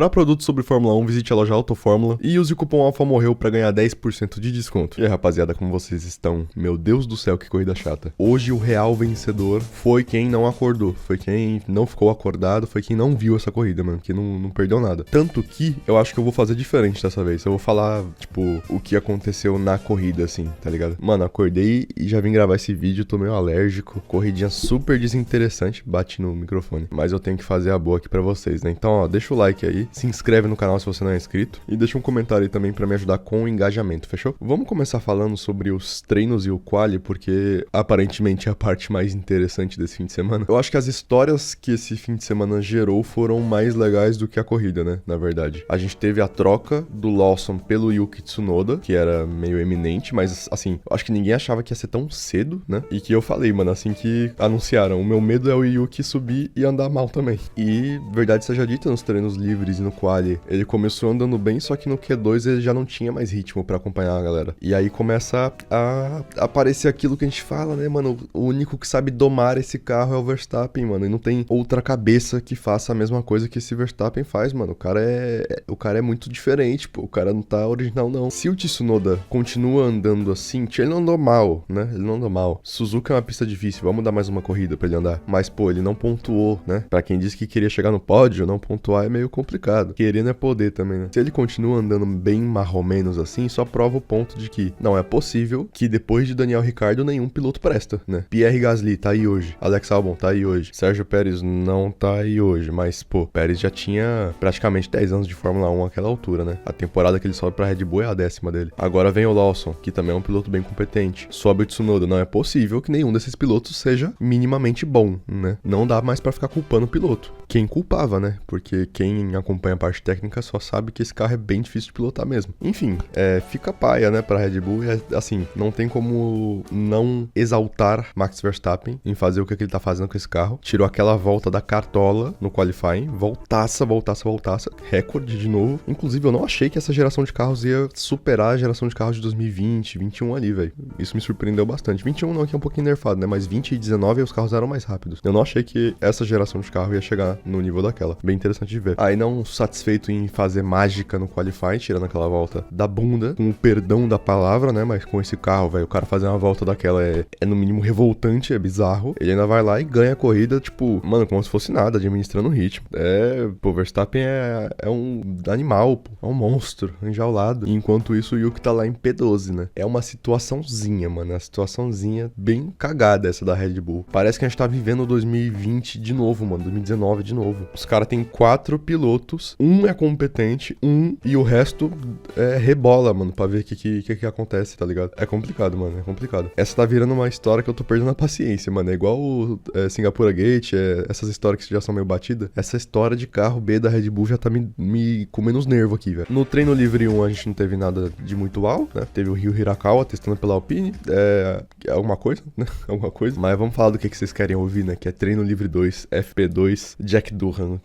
Para produtos sobre Fórmula 1, visite a loja Autofórmula e use o cupom ALFAMORREU para ganhar 10% de desconto. E aí, rapaziada, como vocês estão? Meu Deus do céu, que corrida chata. Hoje o real vencedor foi quem não acordou, foi quem não ficou acordado, foi quem não viu essa corrida, mano, que não perdeu nada. Tanto que eu acho que eu vou fazer diferente dessa vez. Eu vou falar, tipo, o que aconteceu na corrida, assim, tá ligado? Mano, acordei e já vim gravar esse vídeo, tô meio alérgico. Corridinha super desinteressante, bate no microfone. Mas eu tenho que fazer a boa aqui pra vocês, né? Então, ó, deixa o like aí, se inscreve no canal se você não é inscrito e deixa um comentário aí também pra me ajudar com o engajamento, fechou? Vamos começar falando sobre os treinos e o quali, porque aparentemente é a parte mais interessante desse fim de semana. Eu acho que as histórias que esse fim de semana gerou foram mais legais do que a corrida, né? Na verdade. A gente teve a troca do Lawson pelo Yuki Tsunoda, que era meio eminente, mas assim, eu acho que ninguém achava que ia ser tão cedo, né? E que eu falei, mano, assim que anunciaram, o meu medo é o Yuki subir e andar mal também. E, verdade seja dita, nos treinos livres e no quali, ele começou andando bem, só que no Q2 ele já não tinha mais ritmo pra acompanhar a galera. E aí começa a aparecer aquilo que a gente fala, né, mano? O único que sabe domar esse carro é o Verstappen, mano. E não tem outra cabeça que faça a mesma coisa que esse Verstappen faz, mano. O cara é muito diferente, pô. O cara não tá original, não. Se o Tsunoda continua andando assim, ele não andou mal, né? Ele não andou mal. Suzuka é uma pista difícil, vamos dar mais uma corrida pra ele andar. Mas, pô, ele não pontuou, né? Pra quem disse que queria chegar no pódio, não pontuar é meio complicado. Querendo é poder também, né? Se ele continua andando bem marromenos assim, só prova o ponto de que não é possível que depois de Daniel Ricciardo nenhum piloto presta, né? Pierre Gasly tá aí hoje, Alex Albon tá aí hoje, Sérgio Pérez não tá aí hoje, mas, pô, Pérez já tinha praticamente 10 anos de Fórmula 1 àquela altura, né? A temporada que ele sobe pra Red Bull é a 10ª dele. Agora vem o Lawson, que também é um piloto bem competente. Sobe o Tsunoda, não é possível que nenhum desses pilotos seja minimamente bom, né? Não dá mais pra ficar culpando o piloto. Quem culpava, né? Porque quem acompanha a parte técnica só sabe que esse carro é bem difícil de pilotar mesmo. Enfim, fica paia, né, pra Red Bull. E, assim, não tem como não exaltar Max Verstappen em fazer o que ele tá fazendo com esse carro. Tirou aquela volta da cartola no qualifying. Voltaça. Recorde de novo. Inclusive, eu não achei que essa geração de carros ia superar a geração de carros de 2020, 21 ali, velho. Isso me surpreendeu bastante. 21 não, que é um pouquinho nerfado, né? Mas 20 e 19 os carros eram mais rápidos. Eu não achei que essa geração de carro ia chegar no nível daquela. Bem interessante de ver. Aí, não satisfeito em fazer mágica no qualifying, tirando aquela volta da bunda, com o perdão da palavra, né? Mas com esse carro, velho, o cara fazer uma volta daquela é no mínimo revoltante, é bizarro. Ele ainda vai lá e ganha a corrida, tipo, mano, como se fosse nada, administrando o ritmo. Pô, Verstappen é um animal, pô, é um monstro, enjaulado. E enquanto isso, o Yuki tá lá em P12, né? É uma situaçãozinha, mano, uma situaçãozinha bem cagada essa da Red Bull. Parece que a gente tá vivendo 2020 de novo, mano, 2019 de novo. Os caras têm 4 pilotos, um é competente, e o resto rebola, mano, pra ver o que acontece, tá ligado? É complicado, mano, é complicado. Essa tá virando uma história que eu tô perdendo a paciência, mano. É igual o Singapura Gate, essas histórias que já são meio batidas. Essa história de carro B da Red Bull já tá me comendo os nervos aqui, velho. No treino livre 1 a gente não teve nada de muito uau, né? Teve o Ryu Hirakawa testando pela Alpine, alguma coisa, né? Alguma coisa. Mas vamos falar do que vocês querem ouvir, né? Que é treino livre 2, FP2, Jack Durham.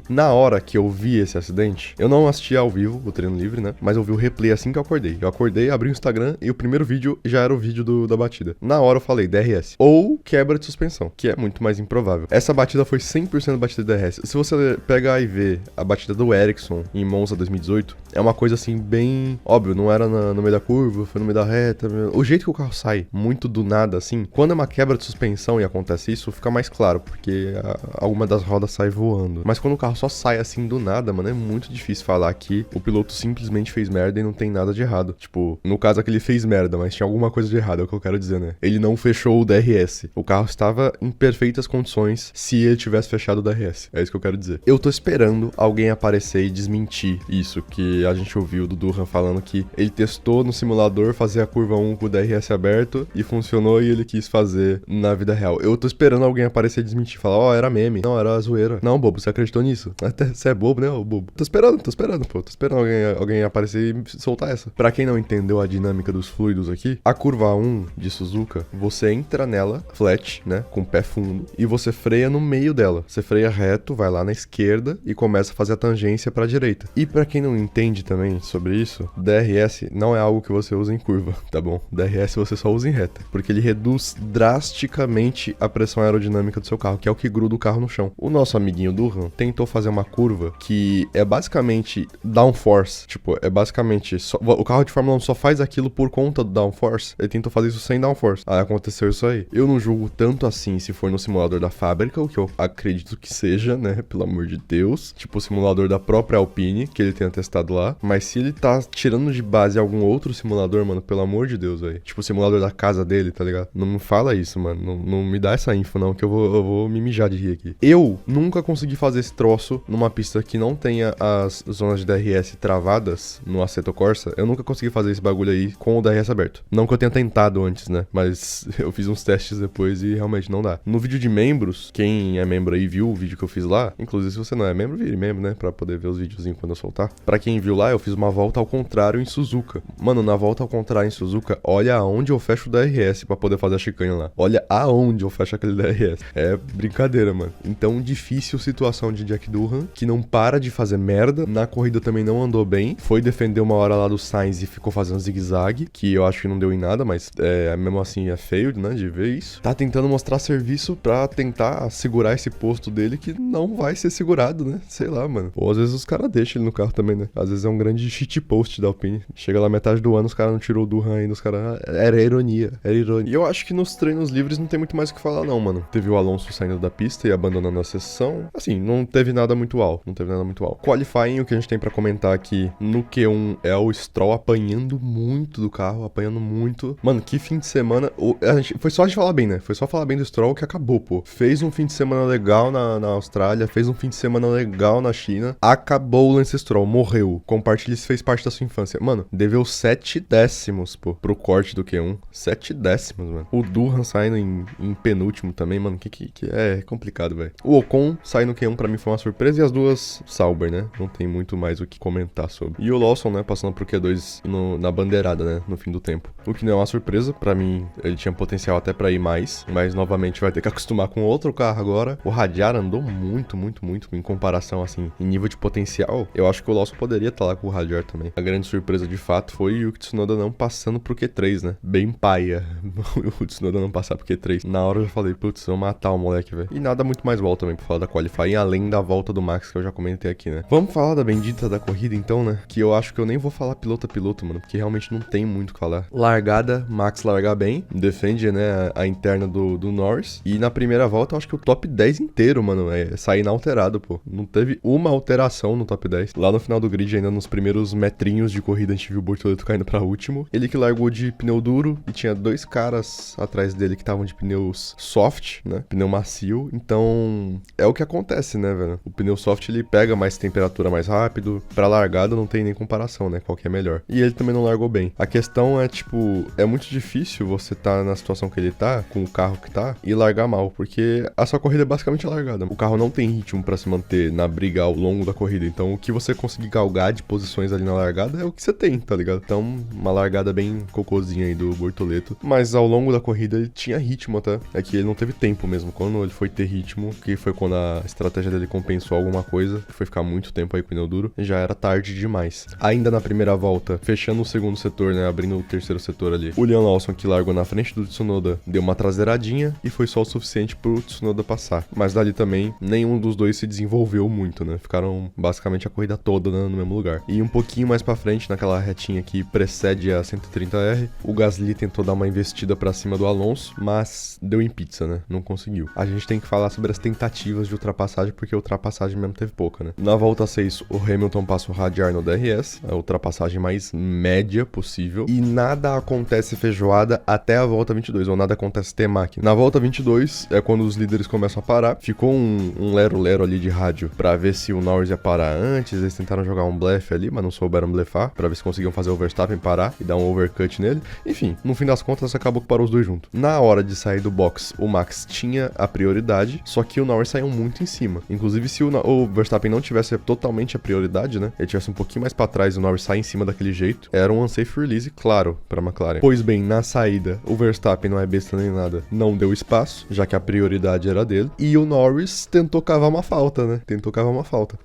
Na hora que eu vi esse acidente, eu não assisti ao vivo o treino livre, né? Mas eu vi o replay assim que eu acordei. Eu acordei, abri o Instagram e o primeiro vídeo já era o vídeo da batida. Na hora eu falei DRS. Ou quebra de suspensão, que é muito mais improvável. Essa batida foi 100% batida de DRS. Se você pegar e ver a batida do Ericsson em Monza 2018, é uma coisa assim bem óbvio, não era no meio da curva, foi no meio da reta. O jeito que o carro sai muito do nada assim, quando é uma quebra de suspensão e acontece isso, fica mais claro, porque alguma das rodas sai voando. Mas quando o carro só sai assim do nada, mano, é muito difícil falar que o piloto simplesmente fez merda e não tem nada de errado. Tipo, no caso aqui ele fez merda, mas tinha alguma coisa de errado, é o que eu quero dizer, né? Ele não fechou o DRS. O carro estava em perfeitas condições se ele tivesse fechado o DRS. É isso que eu quero dizer. Eu tô esperando alguém aparecer e desmentir isso que a gente ouviu do Durham falando que ele testou no simulador fazer a curva 1 com o DRS aberto e funcionou e ele quis fazer na vida real. Eu tô esperando alguém aparecer e desmentir, falar, era meme. Não, era zoeira. Não, bobo, você acreditou nisso? Até você é bobo, né, ô bobo? Tô esperando, pô. Tô esperando alguém aparecer e soltar essa. Pra quem não entendeu a dinâmica dos fluidos aqui, a curva 1 de Suzuka, você entra nela flat, né, com o pé fundo, e você freia no meio dela. Você freia reto, vai lá na esquerda e começa a fazer a tangência pra direita. E pra quem não entende também sobre isso, DRS não é algo que você usa em curva, tá bom? DRS você só usa em reta, porque ele reduz drasticamente a pressão aerodinâmica do seu carro, que é o que gruda o carro no chão. situação. O nosso amiguinho Durham tentou fazer uma curva que é basicamente downforce. Tipo, é basicamente... o carro de Fórmula 1 só faz aquilo por conta do downforce. Ele tentou fazer isso sem downforce. Aí aconteceu isso aí. Eu não julgo tanto assim se for no simulador da fábrica, o que eu acredito que seja, né? Pelo amor de Deus. Tipo, o simulador da própria Alpine, que ele tenha testado lá. Mas se ele tá tirando de base algum outro simulador, mano, pelo amor de Deus, velho. Tipo, o simulador da casa dele, tá ligado? Não me fala isso, mano. Não me dá essa info, não, que eu vou me mijar de rir aqui. Eu nunca consegui fazer esse troço numa pista que não tenha as zonas de DRS travadas no Assetto Corsa. Eu nunca consegui fazer esse bagulho aí com o DRS aberto. Não que eu tenha tentado antes, né? Mas eu fiz uns testes depois e realmente não dá. No vídeo de membros, quem é membro aí viu o vídeo que eu fiz lá. Inclusive, se você não é membro, vire membro, né? Pra poder ver os videozinhos quando eu soltar. Pra quem viu lá, eu fiz uma volta ao contrário em Suzuka. Mano, na volta ao contrário em Suzuka, olha aonde eu fecho o DRS pra poder fazer a chicane lá. Olha aonde eu fecho aquele DRS. É brincadeira, mano. Então, difícil situação de Jack Durham, que não para de fazer merda. Na corrida também não andou bem. Foi defender uma hora lá do Sainz e ficou fazendo zigue-zague, que eu acho que não deu em nada, mas mesmo assim é feio, né, de ver isso. Tá tentando mostrar serviço pra tentar segurar esse posto dele, que não vai ser segurado, né? Sei lá, mano. Ou às vezes os caras deixam ele no carro também, né? Às vezes é um grande shitpost da Alpine. Chega lá metade do ano, os caras não tirou o Durham ainda, os caras... Era ironia. E eu acho que nos treinos livres não tem muito mais o que falar, não, mano. Teve o Alonso saindo da pista e abandonando a sessão. Assim, não teve nada muito alto. Qualifying, o que a gente tem pra comentar aqui no Q1 é o Stroll apanhando muito do carro, apanhando muito. Mano, que fim de semana... Foi só a gente falar bem, né? Foi só falar bem do Stroll que acabou, pô. Fez um fim de semana legal na Austrália, fez um fim de semana legal na China. Acabou o Lance Stroll, morreu. Compartilha se fez parte da sua infância. Mano, deveu 7 décimos, pô, pro corte do Q1. 7 décimos, mano. O Durham saindo em penúltimo também, mano. Que é complicado, velho. O Ocon sair no Q1 pra mim foi uma surpresa e as duas Sauber, né? Não tem muito mais o que comentar sobre. E o Lawson, né, passando pro Q2 na bandeirada, né, no fim do tempo. O que não é uma surpresa, pra mim, ele tinha potencial até pra ir mais, mas novamente vai ter que acostumar com outro carro agora. O Hadjar andou muito em comparação, assim, em nível de potencial. Eu acho que o Lawson poderia estar lá com o Hadjar também. A grande surpresa, de fato, foi o Tsunoda não passando pro Q3, né? Bem paia o Tsunoda não passar pro Q3. Na hora eu já falei, putz, vou matar o moleque, velho. E nada muito mais volta também pra falar da qualifying, além da volta do Max que eu já comentei aqui, né? Vamos falar da bendita da corrida, então, né? Que eu acho que eu nem vou falar piloto a piloto, mano, porque realmente não tem muito o que falar. Largada, Max largar bem, defende, né, a interna do Norris. E na primeira volta, eu acho que o top 10 inteiro, mano, sair inalterado, pô. Não teve uma alteração no top 10. Lá no final do grid, ainda nos primeiros metrinhos de corrida, a gente viu o Bortoleto caindo pra último. Ele que largou de pneu duro e tinha dois caras atrás dele que estavam de pneus soft, né? Pneu macio. Então, é o que acontece, né, velho? O pneu soft, ele pega mais temperatura mais rápido. Pra largada, não tem nem comparação, né? Qual que é melhor. E ele também não largou bem. A questão é, tipo, é muito difícil você tá na situação que ele tá, com o carro que tá, e largar mal, porque a sua corrida é basicamente a largada. O carro não tem ritmo pra se manter na briga ao longo da corrida, então o que você conseguir galgar de posições ali na largada é o que você tem, tá ligado? Então, uma largada bem cocôzinha aí do Bortoleto, mas ao longo da corrida ele tinha ritmo até, é que ele não teve tempo mesmo. Quando ele foi ter ritmo, que foi quando a estratégia dele compensou alguma coisa, que foi ficar muito tempo aí com o pneu duro, já era tarde demais. Ainda na primeira volta, fechando o segundo setor, né, abrindo o terceiro setor ali, o Liam Lawson, que largou na frente do Tsunoda, deu uma traseiradinha e foi só o suficiente pro Tsunoda passar. Mas dali também, nenhum dos dois se desenvolveu muito, né? Ficaram basicamente a corrida toda, né, no mesmo lugar. E um pouquinho mais pra frente, naquela retinha que precede a 130R, o Gasly tentou dar uma investida pra cima do Alonso, mas deu em pizza, né? Não conseguiu. A gente tem que falar sobre as tentativas de ultrapassagem, porque a ultrapassagem mesmo teve pouca, né? Na volta 6, o Hamilton passa o Hadjar no DRS, a ultrapassagem mais média possível, e nada acontece feijoada até a volta 22, ou nada acontece temaki. Na volta 22 é quando os líderes começam a parar. Ficou um lero-lero ali de rádio pra ver se o Norris ia parar antes. Eles tentaram jogar um blefe ali, mas não souberam blefar, pra ver se conseguiam fazer o Verstappen parar e dar um overcut nele. Enfim, no fim das contas, acabou que parou os dois juntos. Na hora de sair do box, o Max tinha a prioridade, só que o Norris saiu muito em cima. Inclusive, se o Verstappen não tivesse totalmente a prioridade, né, ele tivesse um pouquinho mais pra trás e o Norris sair em cima daquele jeito, era um unsafe release, claro, pra McLaren. Pois bem, na saída, o Verstappen não é besta nem nada, não deu espaço, já que a prioridade era dele, e o Norris tentou cavar uma falta, né,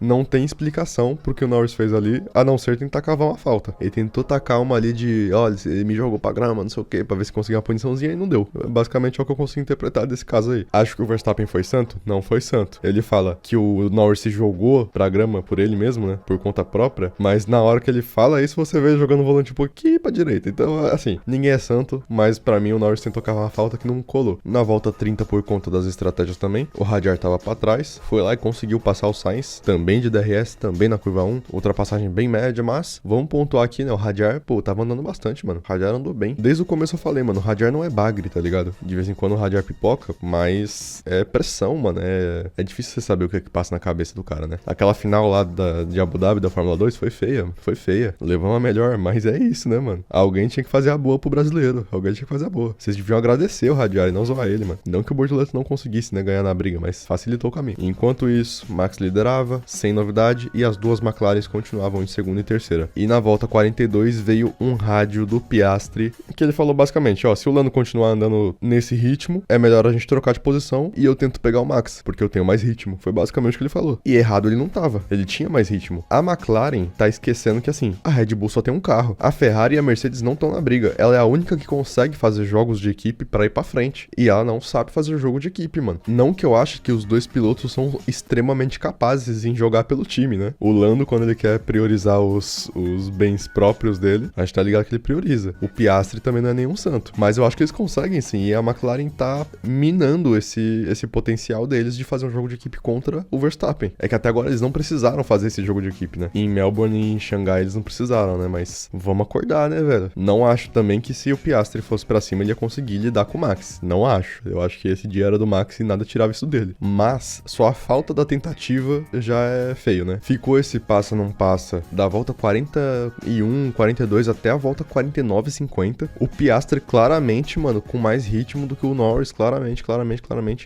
Não tem explicação pro que o Norris fez ali, a não ser tentar cavar uma falta. Ele tentou tacar uma ali de, olha, ele me jogou pra grama, não sei o que, pra ver se conseguia uma puniçãozinha, e não deu. Basicamente é o que eu consigo interpretar desse caso aí. Acho que o Verstappen foi santo? Não, não foi santo. Ele fala que o Norris se jogou pra grama por ele mesmo, né? Por conta própria. Mas na hora que ele fala isso, você vê ele jogando o volante um pouquinho pra direita. Então, assim, ninguém é santo, mas pra mim o Norris tentou cavar uma falta que não colou. Na volta 30, por conta das estratégias também, o Hadjar tava pra trás, foi lá e conseguiu passar o Sainz, também de DRS, também na curva 1. Ultrapassagem bem média, mas vamos pontuar aqui, né? O Hadjar, pô, tava andando bastante, mano. O Hadjar andou bem. Desde o começo eu falei, mano, o Hadjar não é bagre, tá ligado? De vez em quando o Hadjar pipoca, mas é pressão, mano. É difícil você saber o que é que passa na cabeça do cara, né? Aquela final lá de Abu Dhabi da Fórmula 2 foi feia. Levamos a melhor, mas é isso, né, mano? Alguém tinha que fazer a boa pro brasileiro. Alguém tinha que fazer a boa. Vocês deviam agradecer o Hadjar e não zoar ele, mano. Não que o Bortoleto não conseguisse, né, ganhar na briga, mas facilitou o caminho. Enquanto isso, Max liderava, sem novidade, e as duas McLarens continuavam em segunda e terceira. E na volta 42 veio um rádio do Piastri, que ele falou basicamente, ó, se o Lando continuar andando nesse ritmo, é melhor a gente trocar de posição e eu tento pegar o Max, porque eu tenho mais ritmo. Foi basicamente o que ele falou. E errado ele não tava. Ele tinha mais ritmo. A McLaren tá esquecendo que, assim, a Red Bull só tem um carro. A Ferrari e a Mercedes não estão na briga. Ela é a única que consegue fazer jogos de equipe pra ir pra frente. E ela não sabe fazer jogo de equipe, mano. Não que eu ache que os dois pilotos são extremamente capazes em jogar pelo time, né? O Lando, quando ele quer priorizar os bens próprios dele, a gente tá ligado que ele prioriza. O Piastri também não é nenhum santo. Mas eu acho que eles conseguem, sim. E a McLaren tá minando esse potencial deles de fazer um jogo de equipe contra o Verstappen. É que até agora eles não precisaram fazer esse jogo de equipe, né? Em Melbourne e em Xangai eles não precisaram, né? Mas vamos acordar, né, velho? Não acho também que se o Piastri fosse pra cima ele ia conseguir lidar com o Max. Não acho. Eu acho que esse dia era do Max e nada tirava isso dele. Mas só a falta da tentativa já é feio, né? Ficou esse passa não passa da volta 41, 42 até a volta 49, 50. O Piastri claramente, mano, com mais ritmo do que o Norris, claramente.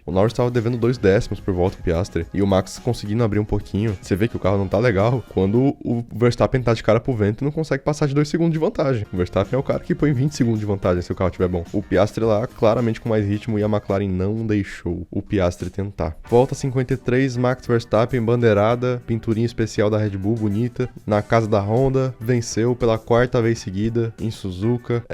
O Norris tava devendo 2 décimos por volta pro Piastri. E o Max conseguindo abrir um pouquinho. Você vê que o carro não tá legal quando o Verstappen tá de cara pro vento e não consegue passar de 2 segundos de vantagem. O Verstappen é o cara que põe 20 segundos de vantagem se o carro estiver bom. O Piastri lá, claramente com mais ritmo, e a McLaren não deixou o Piastri tentar. Volta 53, Max Verstappen, bandeirada, pinturinha especial da Red Bull, bonita, na casa da Honda, venceu pela 4ª vez seguida em Suzuka.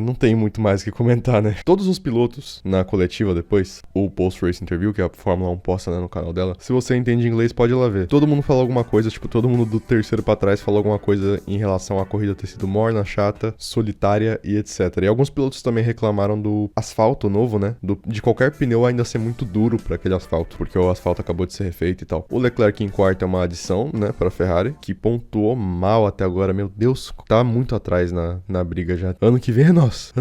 Não tem muito mais o que comentar, né? Todos os pilotos na coletiva depois, o post-race interview, que a Fórmula 1 posta, né, no canal dela, se você entende inglês, pode ir lá ver. Todo mundo falou alguma coisa, tipo, todo mundo do terceiro pra trás falou alguma coisa em relação à corrida ter sido morna, chata, solitária e etc. E alguns pilotos também reclamaram do asfalto novo, né? De qualquer pneu ainda ser muito duro pra aquele asfalto, porque o asfalto acabou de ser refeito e tal. O Leclerc em quarto é uma adição, né, pra Ferrari, que pontuou mal até agora. Meu Deus, tá muito atrás na briga já. Ano que vem é nosso.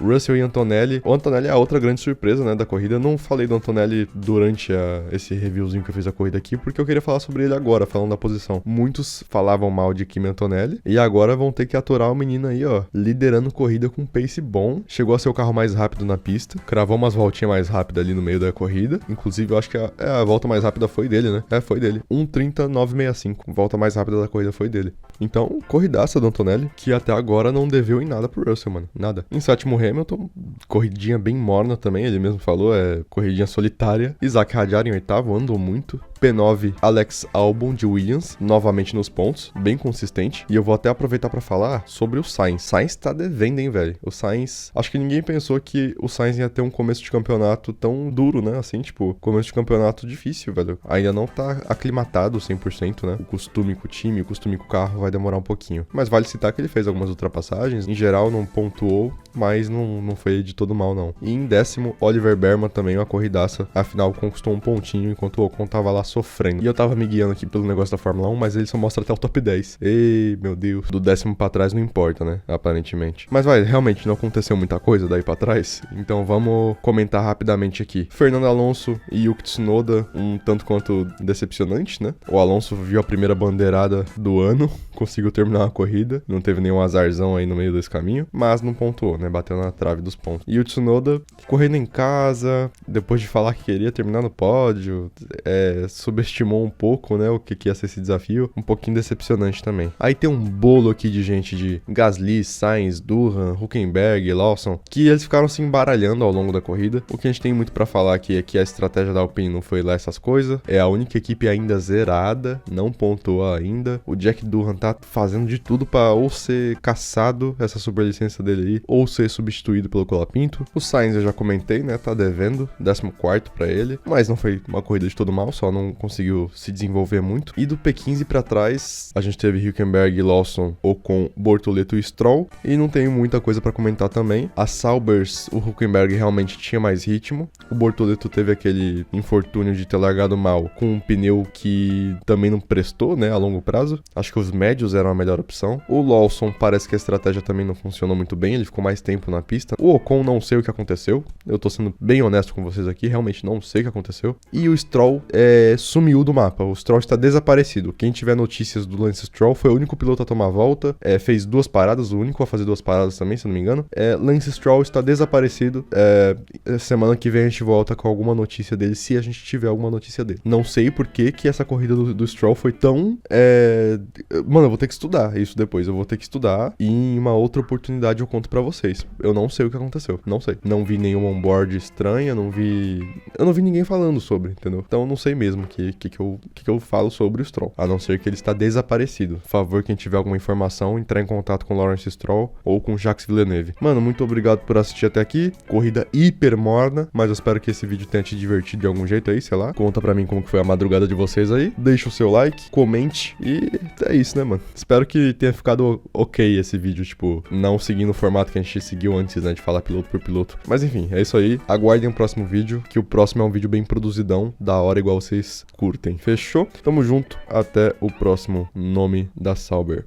Russell e Antonelli. O Antonelli é a outra grande surpresa, né, da corrida. Eu não falei do Antonelli durante esse reviewzinho que eu fiz da corrida aqui, porque eu queria falar sobre ele agora, falando da posição. Muitos falavam mal de Kimi Antonelli, e agora vão ter que aturar o menino aí, ó, liderando corrida com pace bom. Chegou a ser o carro mais rápido na pista, cravou umas voltinhas mais rápidas ali no meio da corrida. Inclusive, eu acho que a volta mais rápida foi dele, né? Foi dele. 1:30.965. Volta mais rápida da corrida foi dele. Então, corridaça do Antonelli, que até agora não deveu em nada pro Russell, mano. Nada. Em sétimo, Hamilton, corridinha bem morna também, ele mesmo falou, corridinha solitária. Isaac Hadjar em oitavo, andou muito. P9, Alex Albon de Williams, novamente nos pontos, bem consistente. E eu vou até aproveitar pra falar sobre o Sainz. Sainz tá devendo, hein, velho? O Sainz, acho que ninguém pensou que o Sainz ia ter um começo de campeonato tão duro, né? Assim, tipo, começo de campeonato difícil, velho. Ainda não tá aclimatado 100%, né? O costume com o time, o costume com o carro vai demorar um pouquinho. Mas vale citar que ele fez algumas ultrapassagens. Em geral, não pontuou, mas não foi de todo mal, não. E em décimo, Oliver Berman também, uma corridaça. Afinal, conquistou um pontinho enquanto o Ocon tava lá sofrendo. E eu tava me guiando aqui pelo negócio da Fórmula 1, mas ele só mostra até o top 10. Ei, meu Deus. Do décimo pra trás não importa, né? Aparentemente. Mas realmente não aconteceu muita coisa daí pra trás. Então vamos comentar rapidamente aqui. Fernando Alonso e Yuki Tsunoda, um tanto quanto decepcionante, né? O Alonso viu a primeira bandeirada do ano, conseguiu terminar a corrida, não teve nenhum azarzão aí no meio desse caminho, mas não pontuou, né? Bateu na trave dos pontos. E o Tsunoda correndo em casa, depois de falar que queria terminar no pódio, subestimou um pouco, né, o que ia ser esse desafio, um pouquinho decepcionante também. Aí tem um bolo aqui de gente de Gasly, Sainz, Durham, Hülkenberg, Lawson, que eles ficaram se embaralhando ao longo da corrida. O que a gente tem muito pra falar aqui é que a estratégia da Alpine não foi lá essas coisas, é a única equipe ainda zerada, não pontuou ainda. O Jack Durham tá fazendo de tudo pra ou ser caçado, essa superlicença dele aí, ou ser substituído pelo Colapinto. O Sainz eu já comentei, né, tá devendo, 14º pra ele. dele, mas não foi uma corrida de todo mal, só não conseguiu se desenvolver muito. E do P15 pra trás, a gente teve Hülkenberg, Lawson, Ocon, Bortoleto e Stroll, e não tem muita coisa pra comentar também. A Saubers, o Hülkenberg realmente tinha mais ritmo, o Bortoleto teve aquele infortúnio de ter largado mal com um pneu que também não prestou, né, a longo prazo. Acho que os médios eram a melhor opção. O Lawson parece que a estratégia também não funcionou muito bem, ele ficou mais tempo na pista. O Ocon não sei o que aconteceu, eu tô sendo bem honesto com vocês aqui, realmente não sei o que aconteceu. E o Stroll sumiu do mapa, o Stroll está desaparecido. Quem tiver notícias do Lance Stroll foi o único piloto a tomar a volta, fez 2 paradas, o único a fazer 2 paradas também, se não me engano. Lance Stroll está desaparecido, semana que vem a gente volta com alguma notícia dele, se a gente tiver alguma notícia dele. Não sei por que essa corrida do Stroll foi tão... Mano, eu vou ter que estudar isso depois, eu vou ter que estudar e em uma outra oportunidade eu conto pra vocês. Eu não sei o que aconteceu, não sei. Não vi nenhuma onboard estranha, eu não vi ninguém falando sobre, entendeu? Então eu não sei mesmo o que eu falo sobre o Stroll, a não ser que ele está desaparecido. Por favor, quem tiver alguma informação, entrar em contato com Lawrence Stroll ou com Jacques Villeneuve. Mano, muito obrigado por assistir até aqui. Corrida hiper morna, mas eu espero que esse vídeo tenha te divertido de algum jeito aí, sei lá. Conta pra mim como que foi a madrugada de vocês aí. Deixa o seu like, comente e é isso, né, mano? Espero que tenha ficado ok esse vídeo, tipo, não seguindo o formato que a gente seguiu antes, né, de falar piloto por piloto. Mas enfim, é isso aí. Aguardem o próximo vídeo, que o próximo é um vídeo bem produzidão, da hora, igual vocês curtem. Fechou? Tamo junto. Até o próximo Nome da Sauber.